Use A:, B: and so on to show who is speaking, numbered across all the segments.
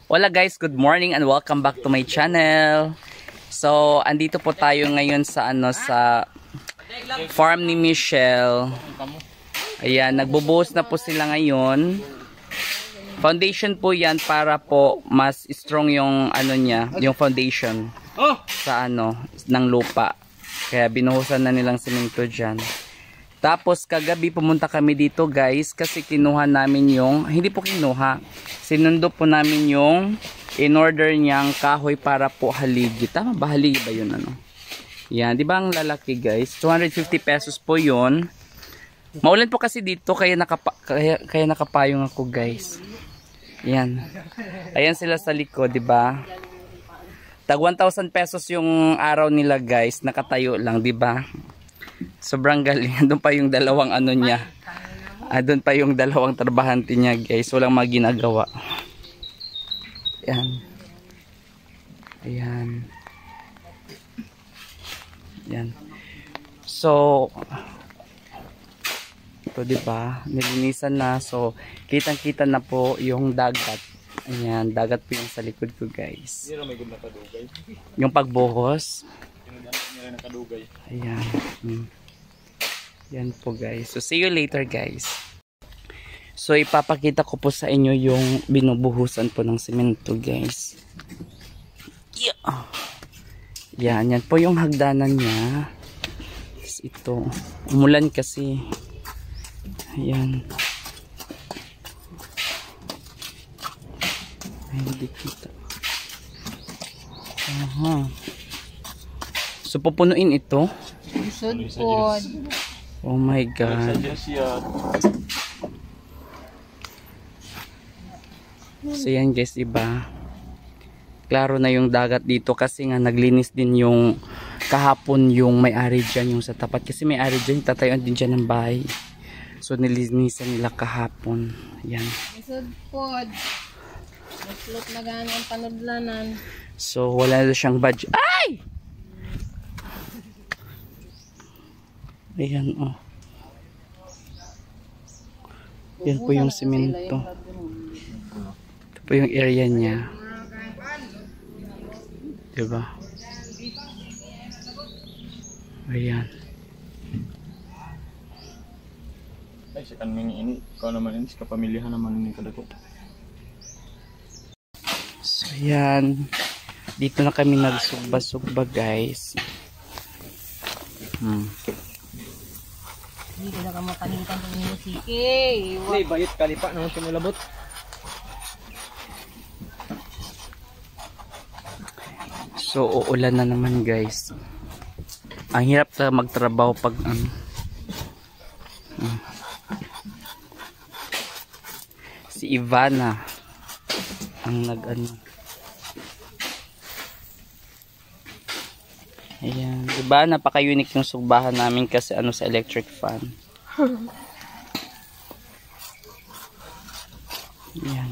A: Hola guys, good morning and welcome back to my channel. So, andito po tayo ngayon sa sa farm ni Michelle. Ayan, nagbubuhos na po sila ngayon. Foundation po 'yan para po mas strong yung niya, yung foundation sa ng lupa. Kaya binuhusan na nilang semento diyan. Tapos kagabi pumunta kami dito guys kasi kinuha namin yung, hindi po kinuha, sinundo po namin yung in-order niyang kahoy para po haligi. Tama ba? Haligi ba yun Yan, di ba ang lalaki guys? 250 pesos po yun. Maulan po kasi dito kaya, kaya nakapayong ako guys. Yan. Ayan sila sa likod, di ba? Tag 1,000 pesos yung araw nila guys, nakatayo lang, di ba? Sobrang galing. Doon pa yung dalawang niya. Doon pa yung dalawang trabahante niya guys. Walang maginagawa. Ayan. Ayan. Ayan. So, ito diba? Nilinisan na. So, kitang-kita na po yung dagat. Ayan. Dagat po yung sa likod ko guys. Yung pagbuhos. Ayan. Yan po guys. So see you later guys. So ipapakita ko po sa inyo yung binubuhusan po ng semento guys. Yeah. Yan po yung hagdanan niya. Ito. Umulan kasi. Ayan. Ay, hindi kita. Aha. So pupunuin ito.
B: Isod po.
A: Oh my God. So yan guys, diba? Klaro na yung dagat dito kasi nga naglinis din yung kahapon yung may-ari dyan, yung sa tapat. Kasi may-ari dyan, tatayuan din dyan ng bahay. So nilinisan nila kahapon. Yan.
B: Isod po. Maslot na gano'n ang panudlanan.
A: So wala na siyang budget. Ay! Ayan Yan po yung semento. Ito po yung area niya. Diba? Ayan.
C: Ay, si kanming ini. Ikaw naman ini. Kapamilyahan naman ini kadako.
A: So yan. Dito na kami nagsugba-sugba guys.
B: Hindi ka na makalimutan ng musik eh.
C: Hindi, bayit kalipa naman simulabot.
A: So uulan na naman guys. Ang hirap na magtrabaho pag Si Ivana ang Ayan, diba napaka-unique yung sugbahan namin kasi sa electric fan. Ayan.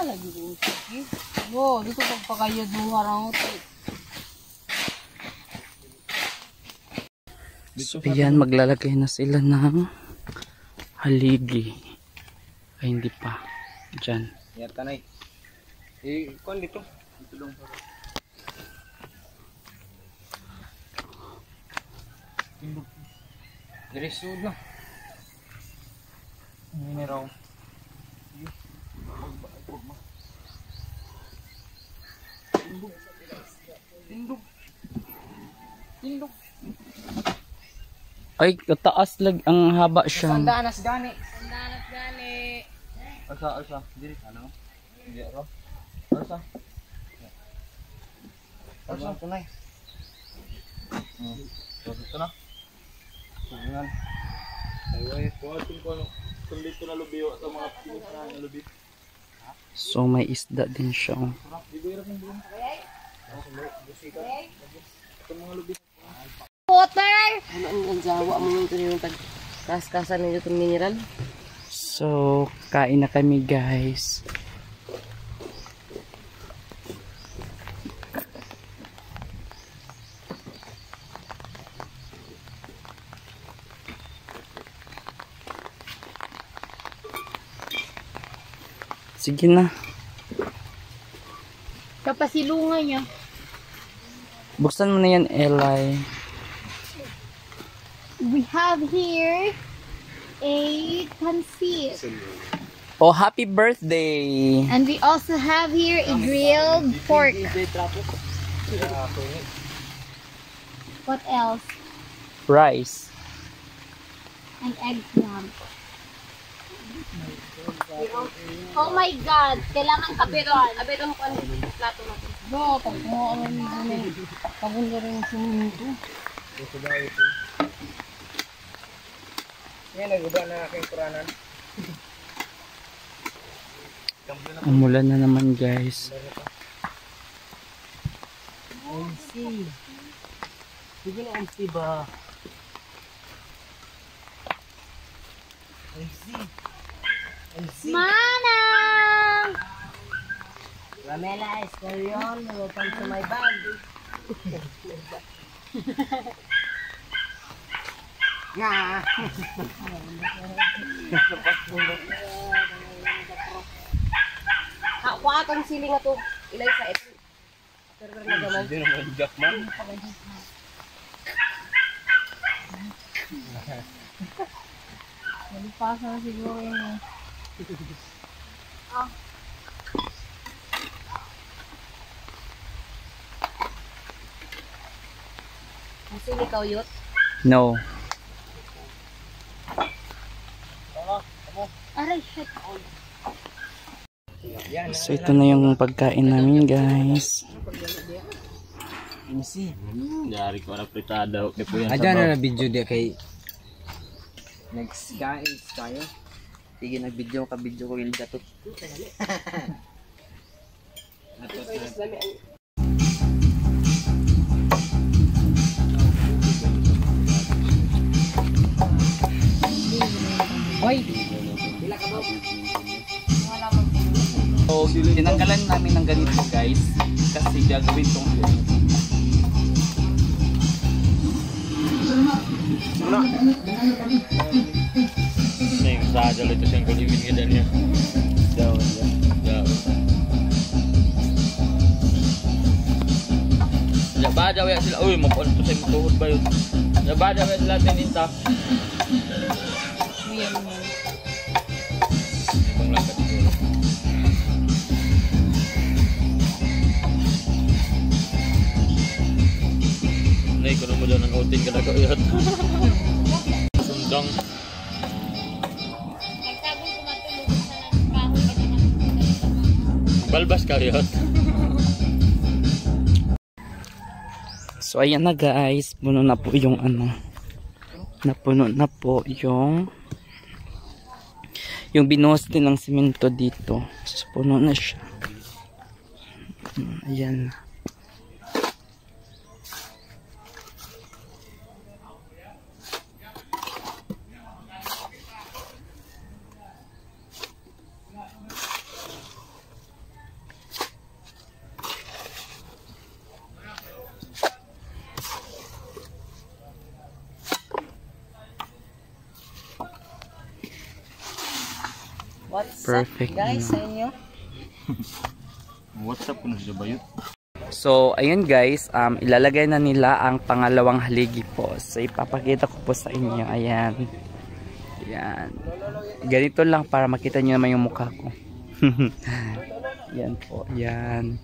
B: Lagi din. Oh, dito pagpakayod mo harang ito.
A: So ayan, maglalagay na sila ng haligi. Ay hindi pa. Diyan.
C: Yan tanay. Kuan dito. Tulong pa. Diresud na. Ini raw. Tindog.
A: Ay, kataas ang haba siya.
C: Sandanas gani.
B: Sandanas gani.
C: Asa. Diri ano? Diri ro. Asa. Asa tunay. Ito na. Tingnan. Ay, kuwatin ko kung dito na lubiyo sa mga pinis na lubi.
A: So may isda din siya.
B: Water! Ano ang jawa mo yung ito yung kas-kasan ninyo itong mineral?
A: So, kain na kami guys. Sige na.
B: Kapasilungan niya.
A: Buksan mo na yan, Eli.
B: We have here a pancit.
A: Oh, happy birthday!
B: And we also have here a grilled pork. What else?
A: Rice.
B: An eggplant. Oh my God! Kailangan kabiron. Kabiron ko ang plato natin. No, pag mo ang pagunda rin yung siminto.
C: Yan, nag-uba na aking kuranan.
A: Umulan na naman guys.
B: MC. Sige na MC ba? MC. Manang! Ramela Escarion, welcome to my bag. Nga! Ako atong siling ato ilay sa ito. Pero na gamay.
C: Hindi naman Jackman.
B: Nalipasa na siguro yun. Ah. Gusto ni Kauyot?
A: No.
B: Aray, shit.
A: So ito na yung pagkain namin guys.
C: MC. Dari ko na pritada.
D: Ada na video dia kay next guys tayo. Sige nag-video ka video ko yung datot.
B: Hoy!
A: So tinanggalan namin ng ganito guys. Kasi gagawin tong
C: Ning saja itu yang kulimin kita niya. Jauh. Ya bada ya sila. Uy, mapon to sa matuhod ba yun? Ya bada ya sila tininta. Ibang langkat siguro. Nay, kuno mo daw ng outing ka na kayat. Sundang.
B: Nagsabong kumatulog sa nagkahoy ka naman.
C: Balbas kayat.
A: So ayan na guys, puno na po yung ano. Napuno na po yung binuhos din ng simento dito. So puno na siya. Ayan.
B: What's
A: Perfect
B: up guys
A: na.
B: sa inyo?
C: What's up kuno siya bayot?
A: So ayun guys, ilalagay na nila ang pangalawang haligi po. So ipapakita ko po sa inyo. Ayan. Ayan. Ganito lang para makita nyo naman yung mukha ko. Yan po. Yan.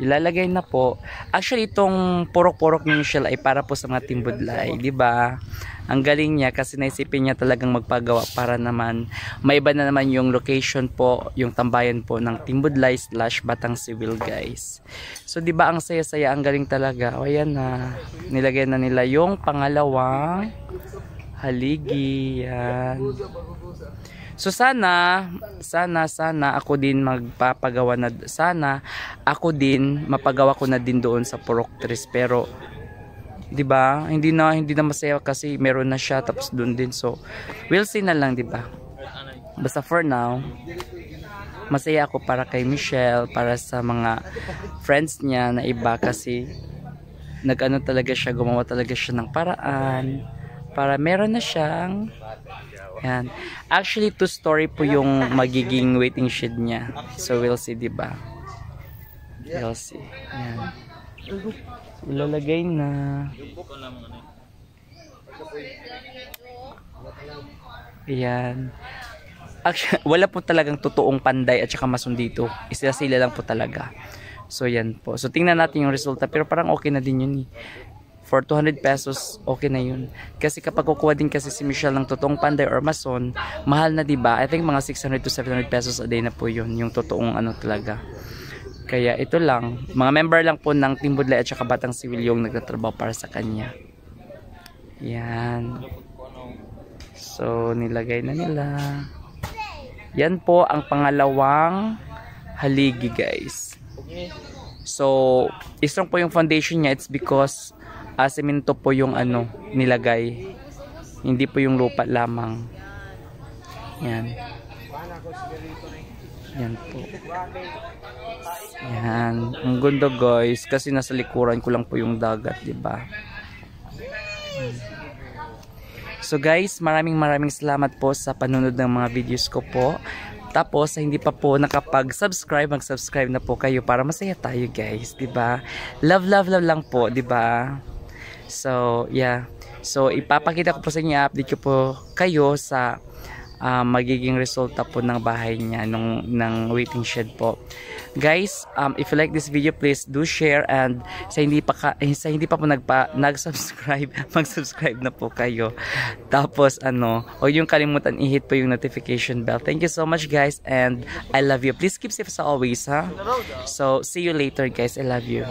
A: Ilalagay na po. Actually itong purok-purok ni Michelle ay para po sa mga timbudlay, di ba? Ang galing niya kasi naisipin niya talagang magpagawa para naman maiba na naman yung location po, yung tambayan po ng Timbudlay / Batang Civil guys. So di ba ang saya-saya, ang galing talaga. O ayan na. Nilagay na nila yung pangalawang haligi. Yan. So sana ako din magpapagawa na, sana ako din mapagawa ko na din doon sa Purok Tres, pero 'di ba? Hindi na masaya kasi meron na siya tapos doon din. So we'll see na lang, 'di ba? Basta for now, masaya ako para kay Michelle, para sa mga friends niya na iba, kasi nag-ano talaga siya, gumawa talaga siya ng paraan para meron na siyang. Yan. Actually, 2-story po yung magiging waiting shed niya. So, we'll see, diba? We'll see. Yan. Ilalagay na. Yan. Actually, wala po talagang totoong panday at saka mason dito. Sila lang po talaga. So, yan po. So, tingnan natin yung resulta. Pero parang okay na din yun eh. For 200 pesos, okay na yun. Kasi kapag kukuha din kasi si Michelle ng totoong panday or mason, mahal na, diba? I think mga 600 to 700 pesos a day na po yun. Yung totoong ano talaga. Kaya ito lang. Mga member lang po ng Team Budlay at saka Batang Siwil yung nagtatrabaho para sa kanya. Yan. So, nilagay na nila. Yan po ang pangalawang haligi, guys. So, strong po yung foundation niya. It's because semento po yung ano nilagay, hindi po yung lupa lamang. Yan. Yan po. Yan. Ang ganda, guys, kasi nasa likuran ko lang po yung dagat, diba? So guys, maraming salamat po sa panunod ng mga videos ko po. Tapos, hindi pa po nakapag-subscribe, mag-subscribe na po kayo para masaya tayo, guys, diba? Love lang po, diba? So, yeah. So, ipapakita ko po sa inyo, update ko po kayo sa magiging resulta po ng bahay niya, ng waiting shed po. Guys, if you like this video, please do share, and sa hindi pa po nag-subscribe, mag-subscribe na po kayo. Tapos, huwag yung kalimutan i-hit po yung notification bell. Thank you so much, guys, and I love you. Please keep safe as always, ha? So, see you later, guys. I love you.